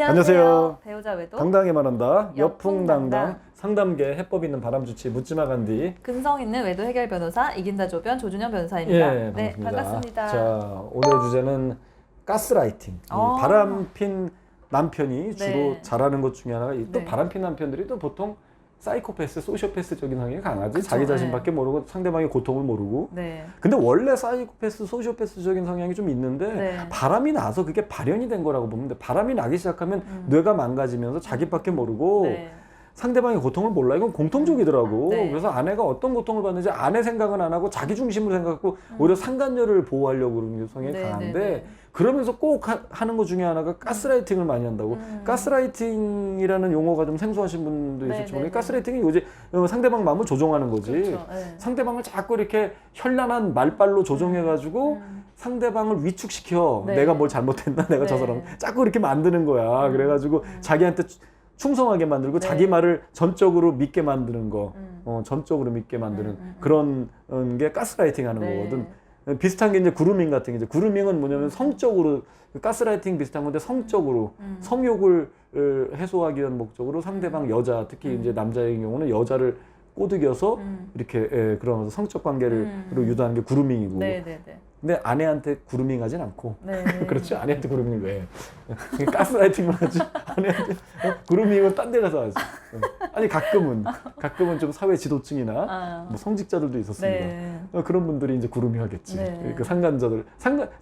안녕하세요. 배우자 외도 당당하게 말한다. 여풍당당. 여풍당당. 상담계 해법 있는 바람주치 묻지마 간디. 근성 있는 외도 해결 변호사 이긴다 조변 조준현 변호사입니다. 예, 네, 반갑습니다. 자, 오늘 주제는 가스라이팅. 이 바람핀 남편이 주로 네. 잘하는 것 중에 하나가 또 네. 바람핀 남편들이 또 보통 사이코패스, 소시오패스적인 성향이 강하지. 그쵸, 자기 자신밖에 모르고 상대방의 고통을 모르고. 네. 근데 원래 사이코패스, 소시오패스적인 성향이 좀 있는데 네. 바람이 나서 그게 발현이 된 거라고 보면 돼. 바람이 나기 시작하면 뇌가 망가지면서 자기밖에 모르고 네. 상대방의 고통을 몰라. 이건 공통적이더라고. 네. 그래서 아내가 어떤 고통을 받는지 아내 생각은 안 하고 자기 중심으로 생각하고 오히려 상간녀를 보호하려고 그러는 게 성향이 네, 강한데 네, 네. 그러면서 꼭 하는 것 중에 하나가 가스라이팅을 많이 한다고. 가스라이팅이라는 용어가 좀 생소하신 분도 네, 있을지 네, 모르겠는데 네. 가스라이팅이 요즘 상대방 마음을 조종하는 거지. 그렇죠. 네. 상대방을 자꾸 이렇게 현란한 말빨로 조종해가지고 상대방을 위축시켜. 네. 내가 뭘 잘못했나? 내가 저 네. 사람 자꾸 이렇게 만드는 거야. 그래가지고 자기한테 충성하게 만들고 네. 자기 말을 전적으로 믿게 만드는 거, 전적으로 믿게 만드는 그런 게 가스라이팅 하는 네. 거거든. 비슷한 게 이제 그루밍 같은 게 이제 그루밍은 뭐냐면 성적으로 가스라이팅 비슷한 건데 성적으로 성욕을 해소하기 위한 목적으로 상대방 여자 특히 이제 남자의 경우는 여자를 꼬드겨서 이렇게 그러면서 성적 관계를 유도하는 게 그루밍이고. 네, 네, 네. 근데 아내한테 그루밍 하진 않고. 네. 그렇지? 아내한테 그루밍을 왜 해? 가스라이팅만 하지. 아내한테 그루밍은 딴 데 가서 하지. 아니 가끔은 좀 사회 지도층이나 뭐 성직자들도 있었습니다. 네. 그런 분들이 이제 그루밍 하겠지. 네. 그 상간자들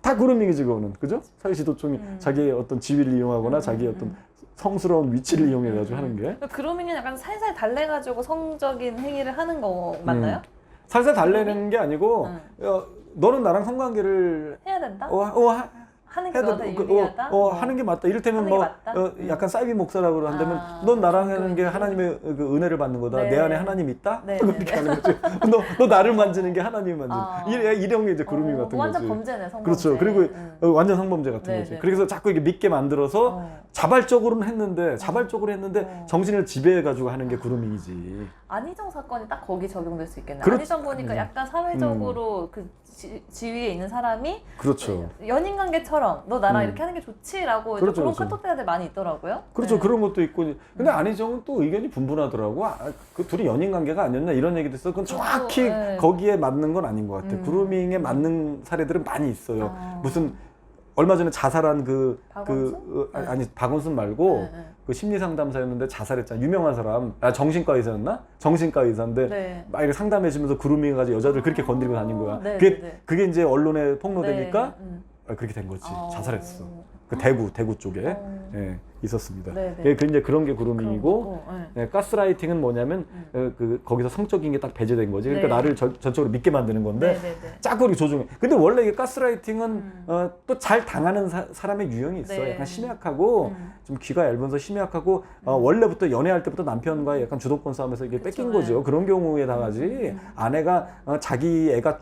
다 그루밍이지 그거는. 그죠? 사회 지도층이 자기의 어떤 지위를 이용하거나 자기의 어떤 성스러운 위치를 이용해가지고 하는 게. 그루밍은 약간 살살 달래가지고 성적인 행위를 하는 거 맞나요? 살살 달래는 게 아니고 너는 나랑 성관계를 해야 된다? 하는 게 해야 너한테 돼. 유리하다? 하는 게 맞다. 이를테면 하는 게 뭐 맞다? 약간 사이비 목사라고 한다면 넌 나랑 하는 게 하나님의 그 은혜를 받는 거다. 네. 내 안에 하나님 있다. 네, 그렇게 네, 하는 거지. 너 나를 만지는 게 하나님 만지는. 이런 게 이제 그루밍 같은 완전 거지. 범죄네, 성범죄. 그렇죠. 그리고 완전 성범죄 같은 네, 거지. 네. 그래서 자꾸 이게 믿게 만들어서 자발적으로는 했는데 정신을 지배해가지고 하는 게 그루밍이지. 안희정 사건이 딱 거기 적용될 수 있겠네. 그렇- 안희정 보니까 약간 사회적으로 그 지위에 있는 사람이 그렇죠. 연인 관계처럼 너 나랑 이렇게 하는 게 좋지라고 그렇죠, 그런 그렇죠. 카톡들한테 많이 있더라고요. 그렇죠. 네. 그런 것도 있고. 근데 안희정은 또 의견이 분분하더라고. 그 둘이 연인 관계가 아니었나 이런 얘기도 있어. 그건 정확히 네. 거기에 맞는 건 아닌 것 같아. 그루밍에 맞는 사례들은 많이 있어요. 무슨 얼마 전에 자살한 박원순? 아니 박원순 말고 네, 네. 그 심리 상담사였는데 자살했잖아. 유명한 사람. 정신과 의사였나? 정신과 의사인데 네. 막 이렇게 상담해주면서 그루밍 해가지고 여자들 그렇게 건드리고 다닌 거야. 네, 그게, 네, 네. 그게 이제 언론에 폭로되니까 네, 그렇게 된 거지. 어. 자살했어. 그 대구 쪽에 예, 있었습니다. 네, 네. 그 이제 그런 게 그루밍이고, 그런 거고, 가스라이팅은 뭐냐면 거기서 성적인 게 딱 배제된 거지. 그러니까 네. 나를 전적으로 믿게 만드는 건데 네, 네, 네. 자꾸 이렇게 조종해. 근데 원래 이게 가스라이팅은 또 잘 당하는 사람의 유형이 있어. 네. 약간 심약하고 좀 귀가 얇아서 심약하고 원래부터 연애할 때부터 남편과의 약간 주도권 싸움에서 이게 뺏긴 그쵸, 거죠. 그런 경우에 당하지. 아내가 자기 애가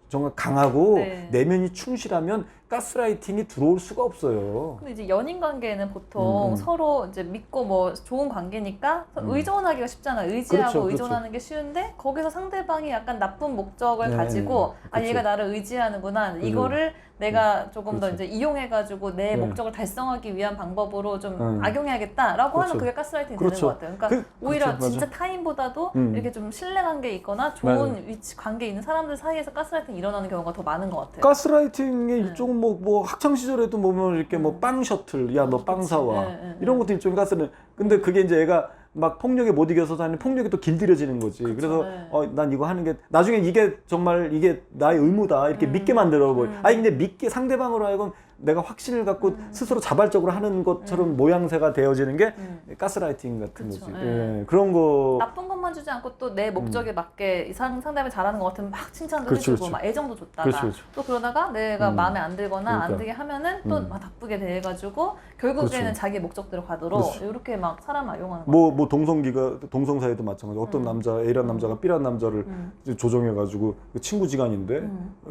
정말 강하고 네. 내면이 충실하면 가스라이팅이 들어올 수가 없어요. 근데 이제 연인 관계는 보통 서로 이제 믿고 뭐 좋은 관계니까 의존하기가 쉽잖아요. 의지하고 그렇죠, 그렇죠. 의존하는 게 쉬운데 거기서 상대방이 약간 나쁜 목적을 네, 가지고 아 그렇죠. 얘가 나를 의지하는구나. 이거를 내가 조금 더 그렇죠. 이제 이용해가지고 내 네. 목적을 달성하기 위한 방법으로 좀 네. 악용해야겠다라고 그렇죠. 하면 그게 가스라이팅이 그렇죠. 되는 것 같아요. 그러니까 오히려 그렇죠, 진짜 맞아. 타인보다도 이렇게 좀 신뢰관계 있거나 좋은 위치 관계 있는 사람들 사이에서 가스라이팅이 일어나는 경우가 더 많은 것 같아요. 가스라이팅의 일종은 뭐 학창 시절에도 보면 이렇게 뭐 빵 셔틀, 야 너 빵 사와 이런 것도 일종의 가스는. 근데 그게 이제 애가 막 폭력에 못 이겨서 하는 폭력이 또 길들여지는 거지. 그래서 네. 난 이거 하는 게 나중에 이게 정말 이게 나의 의무다 이렇게 믿게 만들어 버려. 아니 근데 믿게 상대방으로 하여금 내가 확신을 갖고 스스로 자발적으로 하는 것처럼 모양새가 되어지는 게 가스라이팅 같은 그쵸, 거지. 네. 예, 그런 거. 나쁜 것만 주지 않고 또 내 목적에 맞게 상대방이 잘하는 것 같으면 막 칭찬도 그렇죠, 해주고 그렇죠. 막 애정도 줬다가 그렇죠, 그렇죠. 또 그러다가 내가 마음에 안 들거나 그러니까. 안 되게 하면은 또 막 나쁘게 대해가지고 결국에는 그렇죠. 자기 목적대로 가도록 그렇죠. 이렇게 막 사람 악용하는 거 뭐 동성 사이도 마찬가지. 어떤 남자 A란 남자가 B란 남자를 이제 조종해가지고 그 친구지간인데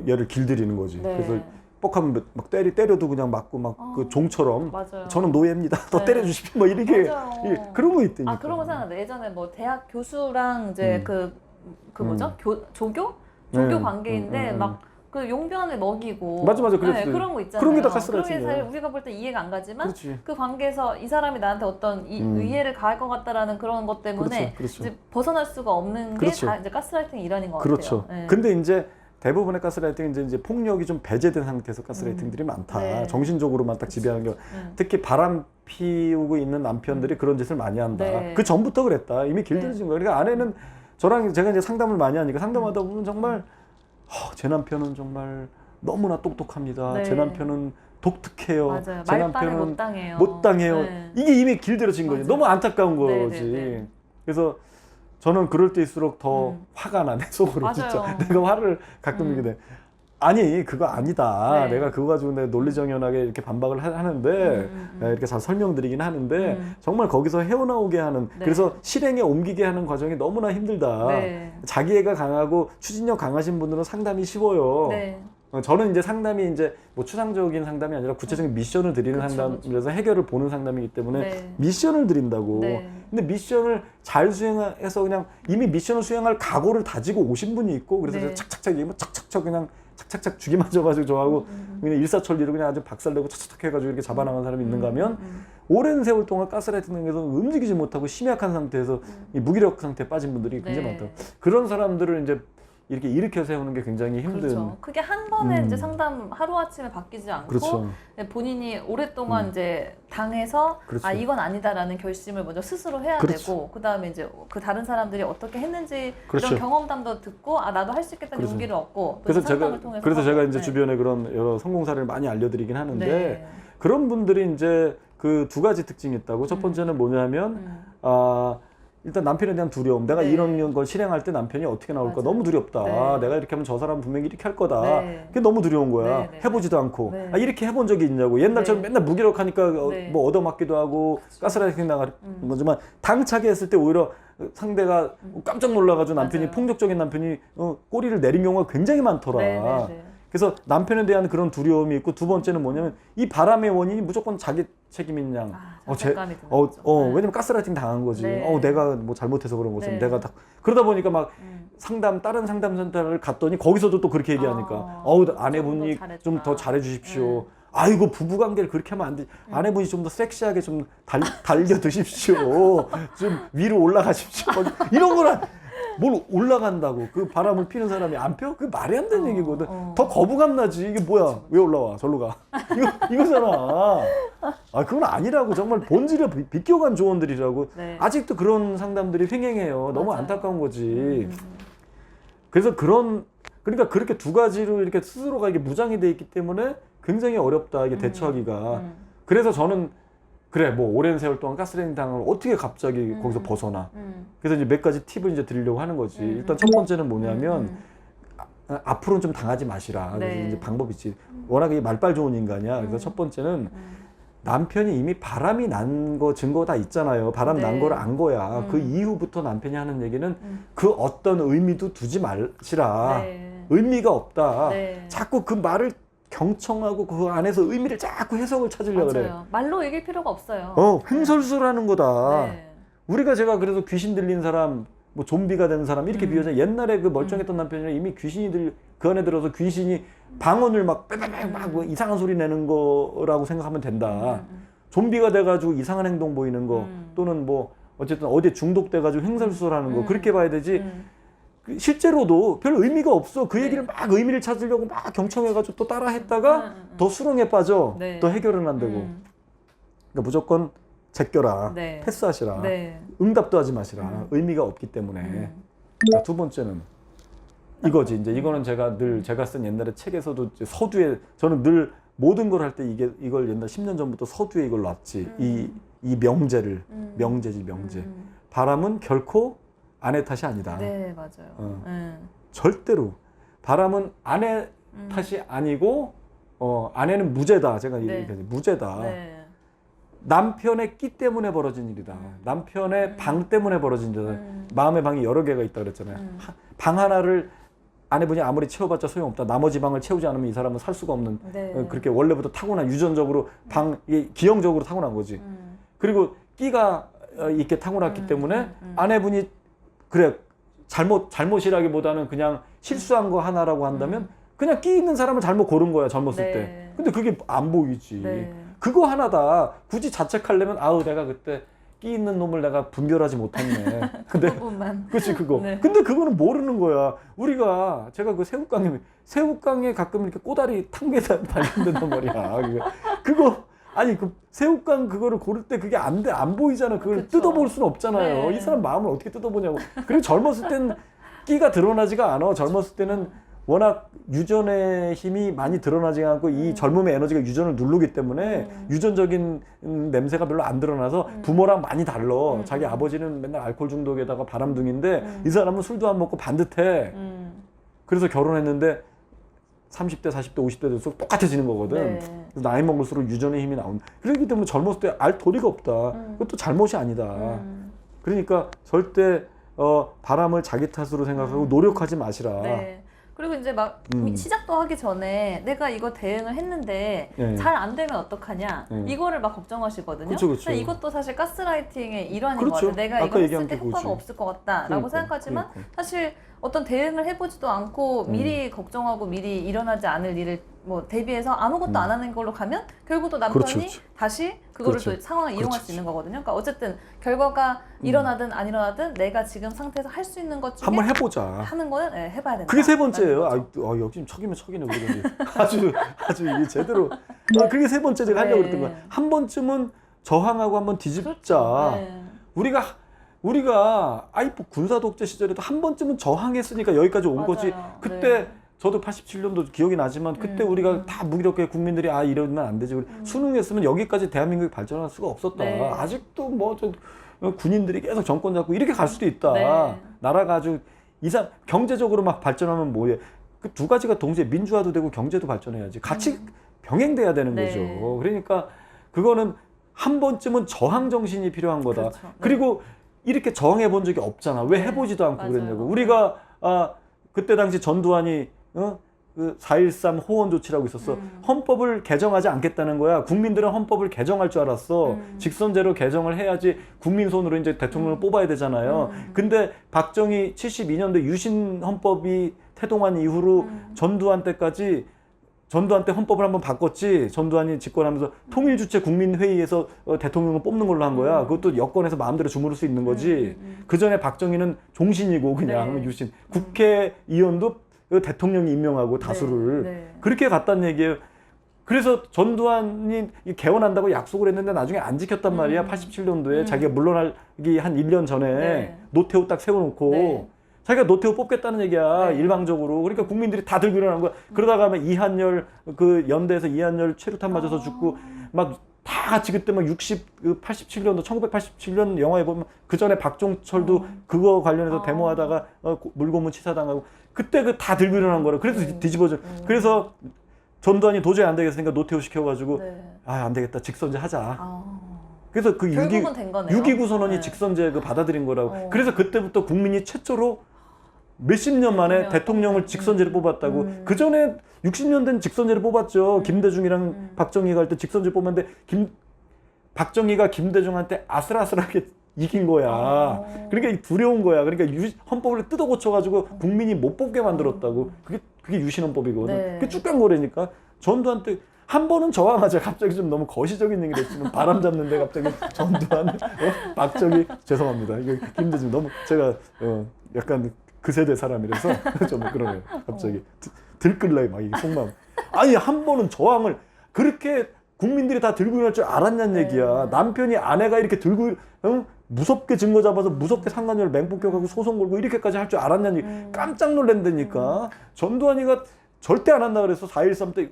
얘를 길들이는 거지. 네. 그래서 뻑하면 막 때려도 그냥 맞고 막 그 종처럼 맞아요. 저는 노예입니다. 더 네. 때려주십시오. 뭐 이렇게 맞아요. 그런 거 있다니까. 아 그런 거 생각나는데 예전에 뭐 대학 교수랑 이제 그 뭐죠? 조교 네. 관계인데 막 그 용변을 먹이고 맞아 그랬어. 네, 그런 거 있잖아요. 그런 게 다 그런 게 가스라이팅이야. 사실 우리가 볼 때 이해가 안 가지만 그렇지. 그 관계에서 이 사람이 나한테 어떤 의해를 가할 것 같다라는 그런 것 때문에 그렇죠. 이제 벗어날 수가 없는 그렇죠. 게 다 이제 가스라이팅 일환인 것 그렇죠. 같아요. 네. 근데 이제 대부분의 가스라이팅은 이제 폭력이 좀 배제된 상태에서 가스라이팅들이 많다. 네. 정신적으로만 딱 지배하는 경우. 특히 바람 피우고 있는 남편들이 그런 짓을 많이 한다. 네. 그 전부터 그랬다. 이미 길들여진 거야. 그러니까 아내는 저랑 제가 이제 상담을 많이 하니까 상담하다 보면 정말 제 남편은 정말 너무나 똑똑합니다. 네. 제 남편은 독특해요. 맞아요. 제 말빨을 남편은 못 당해요. 못 당해요. 네. 이게 이미 길들여진 거지. 맞아요. 너무 안타까운 네, 거지. 네, 네. 그래서 저는 그럴 때일수록 더 화가 나, 내 속으로. 맞아요. 진짜 내가 화를 가끔 내게 돼. 아니 그거 아니다. 네. 내가 그거 가지고 내 논리정연하게 이렇게 반박을 하는데 이렇게 잘 설명드리긴 하는데 정말 거기서 헤어나오게 하는 네. 그래서 실행에 옮기게 하는 과정이 너무나 힘들다. 네. 자기애가 강하고 추진력 강하신 분들은 상담이 쉬워요. 네. 저는 이제 상담이 이제 뭐 추상적인 상담이 아니라 구체적인 미션을 드리는 그쵸, 상담이라서 해결을 보는 상담이기 때문에 네. 미션을 드린다고. 네. 근데 미션을 잘 수행해서 그냥 이미 미션을 수행할 각오를 다지고 오신 분이 있고 그래서 네. 착착착 얘기하면 착착착 그냥 착착착 죽이 맞아가지고 저하고 그냥 일사천리로 그냥 아주 박살내고 착착착 해가지고 이렇게 잡아나간 사람이 있는가 하면 오랜 세월 동안 가스라이팅에서 움직이지 못하고 심약한 상태에서 이 무기력 상태에 빠진 분들이 굉장히 네. 많다고. 그런 사람들을 이제 이렇게 일으켜 세우는 게 굉장히 힘든. 그렇죠. 그게 한 번에 이제 상담 하루아침에 바뀌지 않고 그렇죠. 본인이 오랫동안 이제 당해서 그렇죠. 아 이건 아니다라는 결심을 먼저 스스로 해야 그렇죠. 되고 그다음에 이제 그 다른 사람들이 어떻게 했는지 그렇죠. 이런 경험담도 듣고 아 나도 할 수 있겠다는 그렇죠. 용기를 얻고 그래서 상담을 통해서 그래서 하고. 제가 이제 네. 주변에 그런 여러 성공 사례를 많이 알려드리긴 하는데 네. 그런 분들이 이제 그 두 가지 특징이 있다고. 첫 번째는 뭐냐면 일단 남편에 대한 두려움. 내가 네. 이런 걸 실행할 때 남편이 어떻게 나올까 맞아요. 너무 두렵다. 네. 내가 이렇게 하면 저 사람 분명히 이렇게 할 거다. 네. 그게 너무 두려운 거야. 네, 네, 해보지도 않고. 네. 아, 이렇게 해본 적이 있냐고. 옛날처럼 네. 맨날 무기력하니까 네. 뭐 얻어맞기도 하고 가스라이팅 나가는 거지만 당차게 했을 때 오히려 상대가 깜짝 놀라가지고 남편이 맞아요. 폭력적인 남편이 꼬리를 내린 경우가 굉장히 많더라. 네, 네, 네. 그래서 남편에 대한 그런 두려움이 있고 두 번째는 뭐냐면 이 바람의 원인이 무조건 자기 책임인 양. 자책감이 드는 거죠. 네. 왜냐면 가스라이팅 당한 거지. 네. 내가 뭐 잘못해서 그런 거지. 네. 내가 다 그러다 보니까 막 다른 상담 센터를 갔더니 거기서도 또 그렇게 얘기하니까 아내분이 좀 더 잘해 주십시오. 아이고 부부 관계를 그렇게 하면 안 돼. 아내분이 좀 더 섹시하게 좀 달겨 드십시오. 좀 위로 올라가십시오. 이런 거랑 뭘 올라간다고 그 바람을 피는 사람이 안 펴? 그 말이 안 되는 얘기거든. 더 거부감 나지. 이게 뭐야? 왜 올라와? 절로 가. 이거잖아. 아 그건 아니라고. 정말 본질에 비껴간 조언들이라고. 네. 아직도 그런 상담들이 횡행해요. 너무 맞아요. 안타까운 거지. 그래서 그러니까 그렇게 두 가지로 이렇게 스스로가 이게 무장이 돼 있기 때문에 굉장히 어렵다 이게 대처하기가. 그래서 저는 그래 뭐 오랜 세월 동안 가스라이팅 당을 어떻게 갑자기 거기서 벗어나. 그래서 이제 몇 가지 팁을 이제 드리려고 하는 거지. 일단 첫 번째는 뭐냐면 앞으로는 좀 당하지 마시라. 그래서 네. 이제 방법이 있지. 워낙에 말빨 좋은 인간이야. 그래서 첫 번째는 남편이 이미 바람이 난 거 증거 다 있잖아요. 바람 난 네. 거를 안 거야. 그 이후부터 남편이 하는 얘기는 그 어떤 의미도 두지 마시라. 네. 의미가 없다. 네. 자꾸 그 말을 경청하고 그 안에서 의미를 자꾸 해석을 찾으려고 그래. 맞아요. 말로 얘기할 필요가 없어요. 횡설수설하는 거다. 네. 제가 그래서 귀신 들린 사람, 뭐 좀비가 된 사람 이렇게 비유하잖아요. 옛날에 그 멀쩡했던 남편이 이미 그 안에 들어서 귀신이 방언을 막 빼빼빼 막 이상한 소리 내는 거라고 생각하면 된다. 좀비가 돼가지고 이상한 행동 보이는 거 또는 뭐 어쨌든 어디에 중독돼가지고 횡설수설하는 거 그렇게 봐야 되지. 실제로도 별 의미가 없어. 그 얘기를 막 의미를 찾으려고 막 경청해가지고 또 따라 했다가 더 수렁에 빠져. 네. 더 해결은 안 되고. 그러니까 무조건 제껴라. 네. 패스하시라. 네. 응답도 하지 마시라. 의미가 없기 때문에. 자, 두 번째는 이거지. 이제 이거는 제가 쓴 옛날에 책에서도 이제 서두에 저는 늘 모든 걸 할 때 이걸 옛날 10년 전부터 서두에 이걸 놨지. 이 명제를 명제지 명제. 바람은 결코 아내 탓이 아니다. 네, 맞아요. 절대로 바람은 아내 탓이 아니고 아내는 무죄다. 제가 네. 얘기하지. 무죄다. 네. 남편의 끼 때문에 벌어진 일이다. 남편의 방 때문에 벌어진 일이다. 마음의 방이 여러 개가 있다 그랬잖아요. 방 하나를 아내분이 아무리 채워봤자 소용없다. 나머지 방을 채우지 않으면 이 사람은 살 수가 없는. 네. 그렇게 원래부터 타고난 유전적으로 이게 기형적으로 타고난 거지. 그리고 끼가 있게 타고났기 때문에 아내분이 그래 잘못이라기보다는 그냥 실수한 거 하나라고 한다면 그냥 끼 있는 사람을 잘못 고른 거야, 젊었을 네. 때. 근데 그게 안 보이지. 네. 그거 하나다. 굳이 자책하려면 아우 내가 그때 끼 있는 놈을 내가 분별하지 못했네. 근데 부분만. 그치 그거. 네. 근데 그거는 모르는 거야. 우리가 제가 그 새우깡에 가끔 이렇게 꼬다리 탕게다 발견된단 말이야. 그거 아니 그 새우깡 그거를 고를 때 그게 안 보이잖아. 그걸 그쵸. 뜯어볼 수는 없잖아요. 네. 이 사람 마음을 어떻게 뜯어보냐고. 그리고 젊었을 땐 끼가 드러나지가 않아. 젊었을 때는 워낙 유전의 힘이 많이 드러나지 않고 이 젊음의 에너지가 유전을 누르기 때문에 유전적인 냄새가 별로 안 드러나서 부모랑 많이 달라. 자기 아버지는 맨날 알코올 중독에다가 바람둥인데 이 사람은 술도 안 먹고 반듯해. 그래서 결혼했는데 30대, 40대, 50대 될수록 똑같아지는 거거든. 네. 그래서 나이 먹을수록 유전의 힘이 나온다. 그렇기 때문에 젊었을 때 알 도리가 없다. 그것도 잘못이 아니다. 그러니까 절대 바람을 자기 탓으로 생각하고 노력하지 마시라. 네. 그리고 이제 막 시작도 하기 전에 내가 이거 대응을 했는데 네. 잘 안 되면 어떡하냐 네. 이거를 막 걱정하시거든요. 그쵸, 그쵸. 근데 이것도 사실 가스라이팅의 일환인 그렇죠. 것 같아요. 내가 아까 이거 했을 얘기한 때 게 효과가 그거지. 없을 것 같다라고 그러니까, 생각하지만 그러니까. 사실 어떤 대응을 해보지도 않고 미리 걱정하고 미리 일어나지 않을 일을 뭐 대비해서 아무것도 안 하는 걸로 가면 결국 또 남편이 그렇죠, 그렇죠. 다시 그거를 그렇죠. 또 상황을 이용할 그렇죠. 수 있는 거거든요. 그러니까 어쨌든 결과가 일어나든 안 일어나든 내가 지금 상태에서 할 수 있는 것 중에 한번 해보자. 하는 거는 네, 해봐야 된다. 그게 세 번째예요. 라는 거죠. 역시 척이면 척이네 그러더니 아주 이게 제대로. 그게 세 번째 제가 하려고 네. 그랬던 거야. 한 번쯤은 저항하고 한번 뒤집자. 그렇죠. 네. 우리가 아이프 군사 독재 시절에도 한 번쯤은 저항했으니까 여기까지 온 맞아요. 거지. 그때 네. 저도 87년도 기억이 나지만 그때 우리가 다 무기력하게 국민들이 이러면 안 되지. 우리 수능했으면 여기까지 대한민국이 발전할 수가 없었다. 네. 아직도 군인들이 계속 정권 잡고 이렇게 갈 수도 있다. 네. 나라가 아주 경제적으로 막 발전하면 뭐해. 그 두 가지가 동시에 민주화도 되고 경제도 발전해야지. 같이 병행돼야 되는 네. 거죠. 그러니까 그거는 한 번쯤은 저항 정신이 필요한 거다. 그렇죠. 네. 그리고 이렇게 저항해 본 적이 없잖아. 왜 네. 해보지도 않고 맞아요. 그랬냐고. 우리가 그때 당시 전두환이 그 4.13 호원 조치라고 있었어. 헌법을 개정하지 않겠다는 거야. 국민들은 헌법을 개정할 줄 알았어. 직선제로 개정을 해야지 국민 손으로 이제 대통령을 뽑아야 되잖아요. 근데 박정희 72년도 유신 헌법이 태동한 이후로 전두환 때까지 전두환 때 헌법을 한번 바꿨지. 전두환이 집권하면서 통일주체 국민회의에서 대통령을 뽑는 걸로 한 거야. 그것도 여권에서 마음대로 주무를 수 있는 거지. 그 전에 박정희는 종신이고 그냥 네. 유신. 국회의원도 대통령이 임명하고 다수를. 네. 그렇게 갔단 얘기예요. 그래서 전두환이 개헌한다고 약속을 했는데 나중에 안 지켰단 말이야. 87년도에 자기가 물러나기 한 1년 전에 네. 노태우 딱 세워놓고 네. 자기가 노태우 뽑겠다는 얘기야. 네. 일방적으로. 그러니까 국민들이 다 들고 일어난 거야. 그러다가 막 이한열 그 연대에서 이한열 최루탄 맞아서 죽고 막 다 같이 그때 막 87년도 1987년 영화에 보면 그 전에 박종철도 그거 관련해서 데모하다가 물고문 치사당하고 그때 그 다 들고 일어난 거라. 그래서 뒤집어져. 그래서 전두환이 도저히 안 되겠으니까 노태우 시켜가지고 네. 안 되겠다 직선제 하자. 아. 그래서 그 결국은 된 거네요. 6.29 선언이 네. 직선제 그 받아들인 거라고. 그래서 그때부터 국민이 최초로 몇십 년 만에 대통령을 직선제로 뽑았다고. 그 전에 60년 된 직선제를 뽑았죠. 김대중이랑 박정희가 할 때 직선제 뽑았는데 박정희가 김대중한테 아슬아슬하게 이긴 거야. 그러니까 두려운 거야. 그러니까 헌법을 뜯어 고쳐가지고 국민이 못 뽑게 만들었다고. 그게 유신헌법이거든. 네. 그게 쭉 간 거라니까. 전두환 때 한 번은 저항하자. 갑자기 좀 너무 거시적인 얘기를 했지만 바람 잡는데 갑자기 전두환, 박정희 죄송합니다. 이거 김대중 너무 제가 약간 그 세대 사람이라서 좀 그러네요. 갑자기 들끓래 막 이게 속마음. 아니 한 번은 저항을 그렇게 국민들이 다 들고 일어날 줄 알았냐는 얘기야. 남편이 아내가 이렇게 들고 무섭게 증거 잡아서 무섭게 상간녀를 맹폭격하고 소송 걸고 이렇게까지 할 줄 알았냐는 얘기. 깜짝 놀란다니까. 전두환이가 절대 안 한다 그래서 4.13 때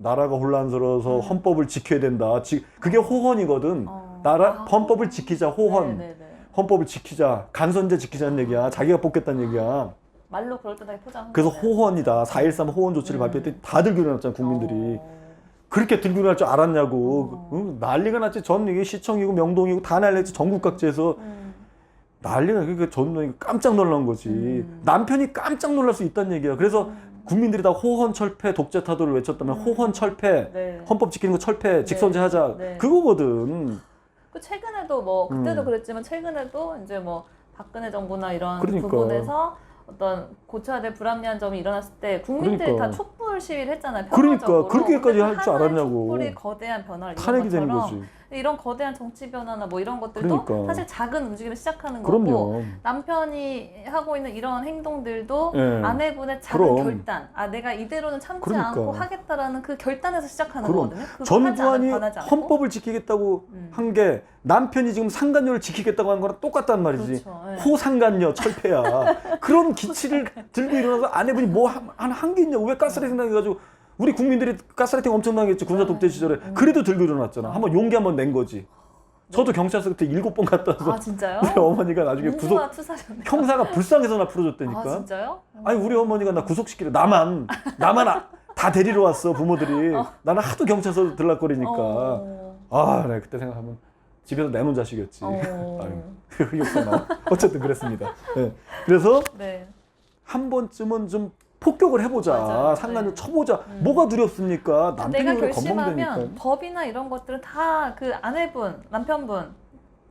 나라가 혼란스러워서 헌법을 지켜야 된다. 그게 호헌이거든. 헌법을 지키자 호헌. 네. 헌법을 지키자. 간선제 지키자는 얘기야. 자기가 뽑겠다는 얘기야. 말로 그럴듯하게 포장한 그래서 거네요. 호헌이다. 4.13 호헌 조치를 발표했더니 다 들고 일어났잖아 국민들이. 그렇게 들고 일어날 줄 알았냐고. 난리가 났지. 전 이게 시청이고 명동이고 다 난리났지. 전국 각지에서 난리가. 그러니까 전두환이 깜짝 놀란 거지. 남편이 깜짝 놀랄 수 있다는 얘기야. 그래서 국민들이 다 호헌 철폐 독재 타도를 외쳤다면 호헌 철폐, 네. 헌법 지키는 거 철폐, 직선제 하자. 네. 그거거든. 그 최근에도 뭐 그때도 그랬지만 최근에도 이제 뭐 박근혜 정부나 이런 그러니까. 부분에서 어떤 고쳐야 될 불합리한 점이 일어났을 때 국민들이 그러니까. 다 촛불 시위를 했잖아요. 그러니까 평화적으로. 그렇게까지 근데 할 줄 하나의 알았냐고. 촛불이 거대한 변화를 탄핵이 이룬 되는 것처럼 거지. 이런 거대한 정치 변화나 뭐 이런 것들도 그러니까. 사실 작은 움직임을 시작하는 거고 그럼요. 남편이 하고 있는 이런 행동들도 예. 아내분의 작은 그럼. 결단, 내가 이대로는 참지 그러니까. 않고 하겠다라는 그 결단에서 시작하는 그럼. 거거든요. 그거 전두환이 변하지 않고. 헌법을 지키겠다고 한 게 남편이 지금 상간녀를 지키겠다고 한 거랑 똑같단 말이지. 그렇죠. 예. 호상간녀 철폐야. 그런 기치를 들고 일어나서 아내분이 뭐 한 게 있냐고. 왜 가스라이팅 당해가지고 우리 국민들이 가스라이팅 엄청 당했지 군사 독재 시절에. 그래도 들고 일어났잖아. 한번 용기 한번 낸 거지. 저도 경찰서 그때 7번 갔다 와서 진짜요? 우리 어머니가 나중에 구속 민주화 투사셨네. 형사가 불쌍해서 나 풀어줬다니까. 진짜요? 아니 우리 어머니가 나 구속시키려 나만 다 데리러 왔어 부모들이. 나는 하도 경찰서 들락거리니까. 네, 그때 생각하면 집에서 내놓은 자식이었지. 흑역사 나와. 어쨌든 그랬습니다. 네. 그래서 네. 한 번쯤은 좀 폭격을 해보자. 맞아요. 상관을 네. 쳐보자. 뭐가 두렵습니까? 남편이 내가 우리 결심하면 건방되니까. 법이나 이런 것들은 다 그 아내분, 남편분,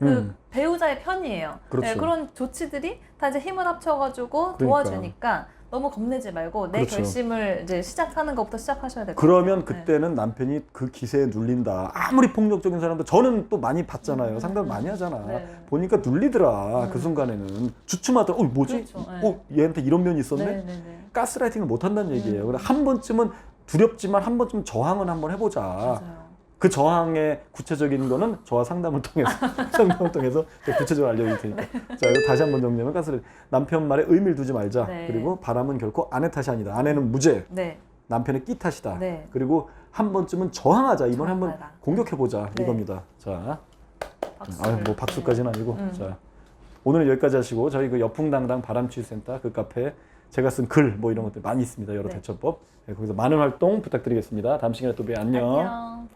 그 배우자의 편이에요. 그렇죠. 네, 그런 조치들이 다 이제 힘을 합쳐가지고 그러니까. 도와주니까 너무 겁내지 말고 내 그렇죠. 결심을 이제 시작하는 것부터 시작하셔야 될 것 같아요. 그러면 그때는 남편이 그 기세에 눌린다. 아무리 폭력적인 사람도 저는 또 많이 봤잖아요. 상담을 많이 하잖아. 네. 보니까 눌리더라. 그 순간에는 주춤하더라. 뭐지? 그렇죠. 네. 얘한테 이런 면이 있었네. 네네네. 가스라이팅을 못 한다는 얘기예요. 그래 한 번쯤은 두렵지만 한 번쯤 저항은 한번 해보자. 맞아요. 그 저항의 구체적인 거는 저와 상담을 통해서 제가 구체적으로 알려드릴 테니까. 자, 이거 다시 한번 정리하면 가스라이팅. 남편 말에 의미를 두지 말자. 네. 그리고 바람은 결코 아내 탓이 아니다. 아내는 무죄. 네. 남편의 끼 탓이다. 네. 그리고 한 번쯤은 저항하자. 이번에 한번 저항하라. 공격해보자. 네. 이겁니다. 자, 박수. 뭐 박수까지는 아니고. 자, 오늘은 여기까지 하시고 저희 그 여풍당당 바람치유센터 그 카페 제가 쓴 글 뭐 이런 것들 많이 있습니다. 여러 네. 대처법. 네, 거기서 많은 활동 부탁드리겠습니다. 다음 시간에 또 봬요. 안녕. 안녕.